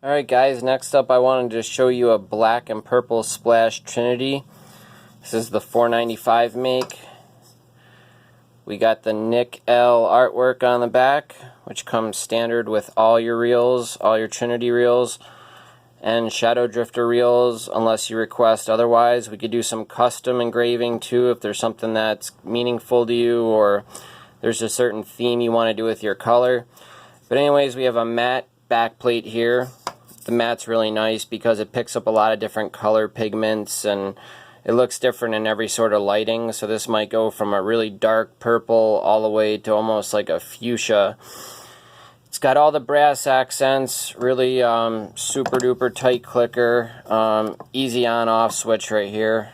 Alright guys, next up I wanted to show you a black and purple splash Trinity. This is the 495 make. We got the Nick L artwork on the back, which comes standard with all your reels, all your Trinity reels, and Shadow Drifter reels, unless you request otherwise. We could do some custom engraving too if there's something that's meaningful to you, or there's a certain theme you want to do with your color. But anyways, we have a matte back plate here. The matte's really nice because it picks up a lot of different color pigments and it looks different in every sort of lighting. So this might go from a really dark purple all the way to almost like a fuchsia. It's got all the brass accents, really super duper tight clicker, easy on off switch right here.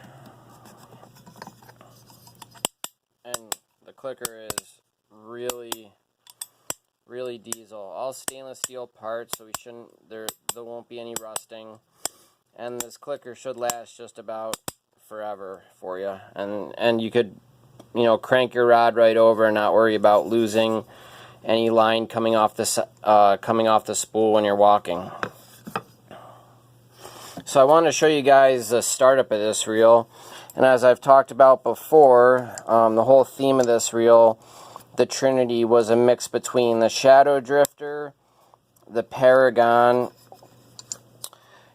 And the clicker is really diesel. All stainless steel parts, so there won't be any rusting. And this clicker should last just about forever for you. And you could, crank your rod right over and not worry about losing any line coming off the spool when you're walking. So I want to show you guys the startup of this reel. And as I've talked about before, the whole theme of this reel, the Trinity, was a mix between the Shadow Drifter, the Paragon,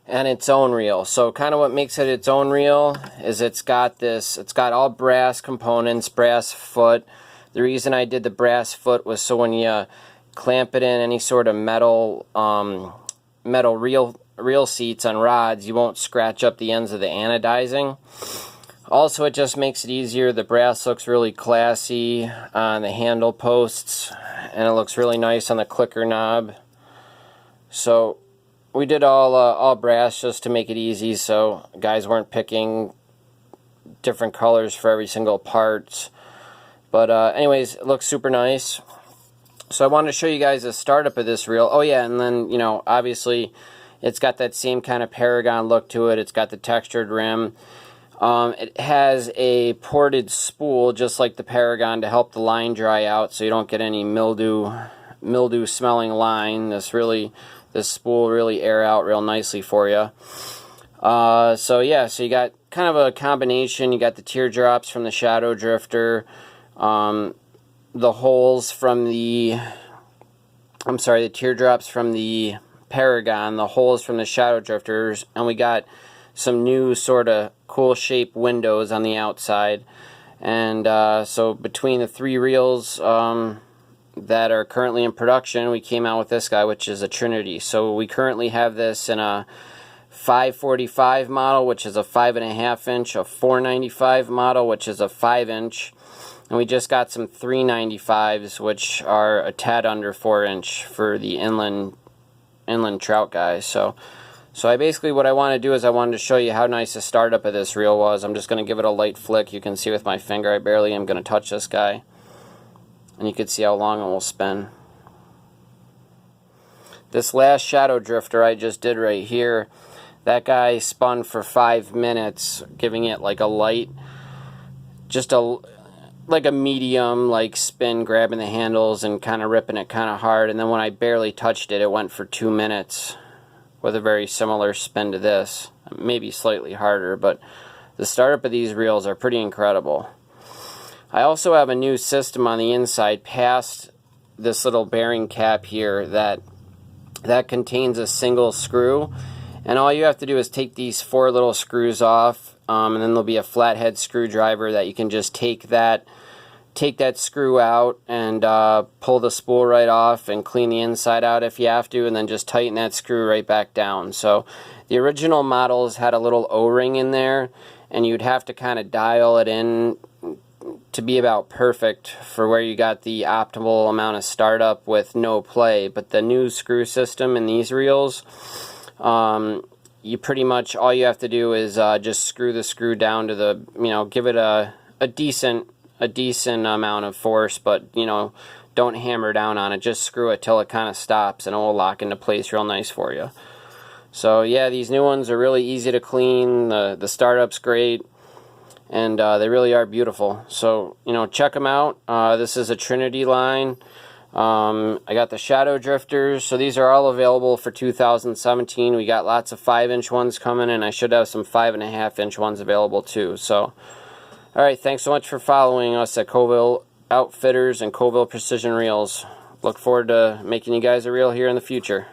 and its own reel. So kind of what makes it its own reel is it's got all brass components, brass foot. The reason I did the brass foot was so when you clamp it in any sort of metal reel seats on rods, you won't scratch up the ends of the anodizing. Also, it just makes it easier. The brass looks really classy on the handle posts, and it looks really nice on the clicker knob. So we did all brass just to make it easy, so guys weren't picking different colors for every single part. But anyways, it looks super nice. So I wanted to show you guys the startup of this reel. Oh yeah, and then obviously it's got that same kind of Paragon look to it. It's got the textured rim. It has a ported spool just like the Paragon to help the line dry out so you don't get any mildew smelling line. This spool really air out real nicely for you. So yeah, so you got kind of a combination. You got the teardrops from the Shadow Drifter, the teardrops from the Paragon, the holes from the Shadow Drifters, and we got some new sort of cool shape windows on the outside. And so between the three reels that are currently in production, we came out with this guy, which is a Trinity. So we currently have this in a 545 model, which is a 5.5 inch, a 495 model, which is a 5 inch, and we just got some 395s, which are a tad under 4 inch for the inland trout guys. So I basically, what I want to do is I wanted to show you how nice the startup of this reel was. I'm just going to give it a light flick. You can see with my finger, I barely am going to touch this guy. And you can see how long it will spin. This last Shadow Drifter I just did right here, that guy spun for 5 minutes, giving it like a light, like a medium spin, grabbing the handles and kind of ripping it kind of hard. And then when I barely touched it, it went for 2 minutes. With a very similar spin to this, maybe slightly harder, but the startup of these reels are pretty incredible. I also have a new system on the inside past this little bearing cap here that contains a single screw, and all you have to do is take these 4 little screws off, and then there'll be a flathead screwdriver that you can just take that screw out and pull the spool right off and clean the inside out if you have to, and then just tighten that screw right back down. So the original models had a little O-ring in there, and you'd have to kind of dial it in to be about perfect for where you got the optimal amount of startup with no play. But the new screw system in these reels, you pretty much, all you have to do is just screw the screw down to the, give it a decent amount of force, but don't hammer down on it. Just screw it till it kind of stops, and it will lock into place real nice for you. So yeah, these new ones are really easy to clean. The startup's great, and they really are beautiful. So check them out. This is a Trinity line. I got the Shadow Drifters, so these are all available for 2017. We got lots of 5-inch ones coming, and I should have some 5.5-inch ones available too. So, alright, thanks so much for following us at Colville Outfitters and Colville Precision Reels. Look forward to making you guys a reel here in the future.